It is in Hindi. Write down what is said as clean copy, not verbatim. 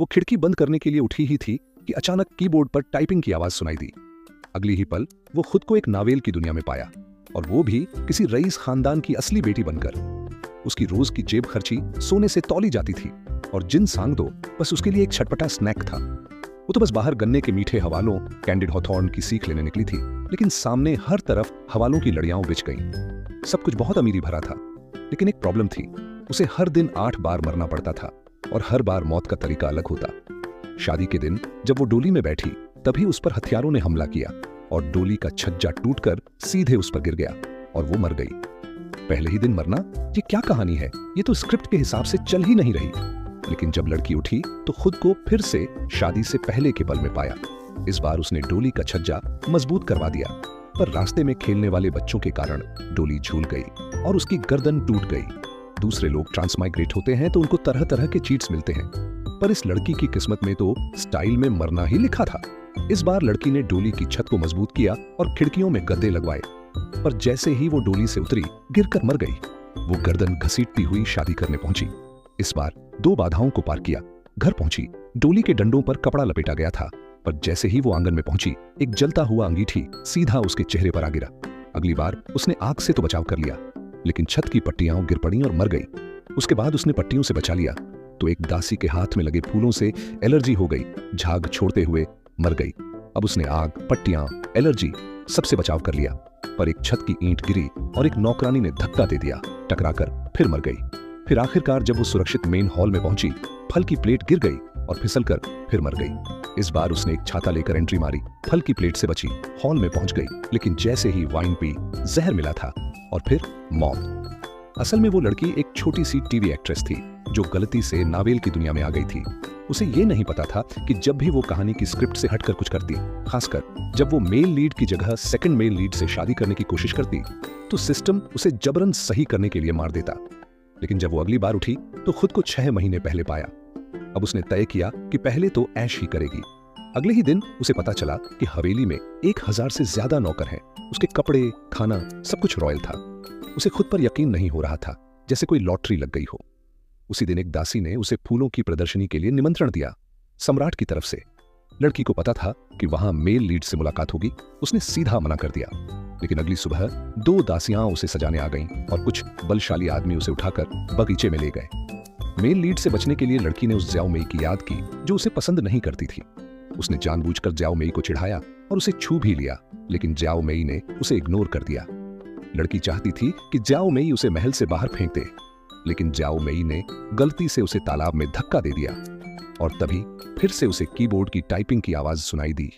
वो खिड़की बंद करने के लिए उठी ही थी कि अचानक कीबोर्ड पर टाइपिंग की आवाज सुनाई दी। अगली ही पल वो खुद को एक नावेल की दुनिया में पाया, और वो भी किसी रईस खानदान की असली बेटी बनकर। उसकी रोज की जेब खर्ची सोने से तौली जाती थी, और जिन सांग दो बस उसके लिए एक छटपटा स्नैक था। वो तो बस बाहर गन्ने के मीठे हवालों कैंडिड हॉथॉर्न की सीख लेने निकली थी, लेकिन सामने हर तरफ हवालों की लड़ियां बिछ गईं। सब कुछ बहुत अमीरी भरा था, लेकिन एक प्रॉब्लम थी। उसे हर दिन 8 बार मरना पड़ता था, और हर बार मौत का तरीका अलग होता। शादी के दिन जब वो डोली में बैठी, तभी उस पर हथियारों ने हमला किया, और डोली का छज्जा टूटकर सीधे उस पर गिर गया, और वो मर गई। पहले ही दिन मरना, ये क्या कहानी है? ये तो स्क्रिप्ट के हिसाब से चल ही नहीं रही। लेकिन जब लड़की उठी तो खुद को फिर से शादी से पहले के पल में पाया। इस बार उसने डोली का छज्जा मजबूत करवा दिया, पर रास्ते में खेलने वाले बच्चों के कारण डोली झूल गई और उसकी गर्दन टूट गई। दूसरे लोग ट्रांसमाइग्रेट होते हैं तो उनको तरह तरह के चीट्स मिलते हैं, पर इस लड़की की किस्मत में तो स्टाइल में मरना ही लिखा था। इस बार लड़की ने डोली की छत को मजबूत किया और खिड़कियों में गद्दे लगवाए, पर जैसे ही वो डोली से उतरी, गिरकर मर गई। वो गर्दन घसीटती हुई शादी करने पहुंची। इस बार 2 बाधाओं को पार किया। घर पहुंची, डोली के डंडों पर कपड़ा लपेटा गया था, पर जैसे ही वो आंगन में पहुंची, एक जलता हुआ अंगीठी सीधा उसके चेहरे पर आ गिरा। अगली बार उसने आग से तो बचाव कर लिया, लेकिन छत की पट्टियां गिर पड़ी और मर गई। उसके बाद उसने पट्टियों से बचा लिया, तो एक दासी के हाथ में लगे फूलों से एलर्जी हो गई, झाग छोड़ते हुए मर गई। अब उसने आग, पट्टियां, एलर्जी सबसे बचाव कर लिया, पर एक छत की ईंट गिरी और एक नौकरानी ने धक्का दे दिया, टकराकर फिर मर गई। फिर आखिरकार जब वो सुरक्षित मेन हॉल में पहुंची, फल की प्लेट गिर गई और फिसलकर फिर मर गई। इस बार उसने एक छाता लेकर एंट्री मारी, फल की प्लेट से बची, हॉल में पहुंच गई, लेकिन जैसे ही वाइन पी, जहर मिला था और फिर मौत। असल में वो लड़की एक छोटी सी टीवी एक्ट्रेस थी, जो गलती से नावेल की दुनिया में आ गई थी। उसे ये नहीं पता था कि जब भी वो कहानी की स्क्रिप्ट से हटकर कुछ करती, खासकर जब वो मेल लीड की जगह सेकंड मेल लीड से शादी करने की कोशिश करती, तो सिस्टम उसे जबरन सही करने के लिए मार देता। लेकिन जब वो अगली बार उठी तो खुद को 6 महीने पहले पाया। अब उसने तय किया कि पहले तो ऐश ही करेगी। अगले ही दिन उसे पता चला कि हवेली में 1000 से ज्यादा नौकर हैं। उसके कपड़े, खाना सब कुछ रॉयल था। उसे खुद पर यकीन नहीं हो रहा था, जैसे कोई लॉटरी लग गई हो। उसी दिन एक दासी ने उसे फूलों की प्रदर्शनी के लिए निमंत्रण दिया, सम्राट की तरफ से। लड़की को पता था कि वहां मेल लीड से मुलाकात होगी। उसने सीधा मना कर दिया, लेकिन अगली सुबह 2 दासियां उसे सजाने आ गईं और कुछ बलशाली आदमी उसे उठाकर बगीचे में ले गए। मेल लीड से बचने के लिए लड़की ने उस ज्याओ मेई की याद की, जो उसे पसंद नहीं करती थी। उसने जानबूझकर ज्याओ मेई को चिढ़ाया और उसे छू भी लिया, लेकिन ज्याओ मेई ने उसे इग्नोर कर दिया। लड़की चाहती थी कि ज्याओ मेई उसे महल से बाहर फेंक दे, लेकिन ज्याओ मेई ने गलती से उसे तालाब में धक्का दे दिया, और तभी फिर से उसे कीबोर्ड की टाइपिंग की आवाज सुनाई दी।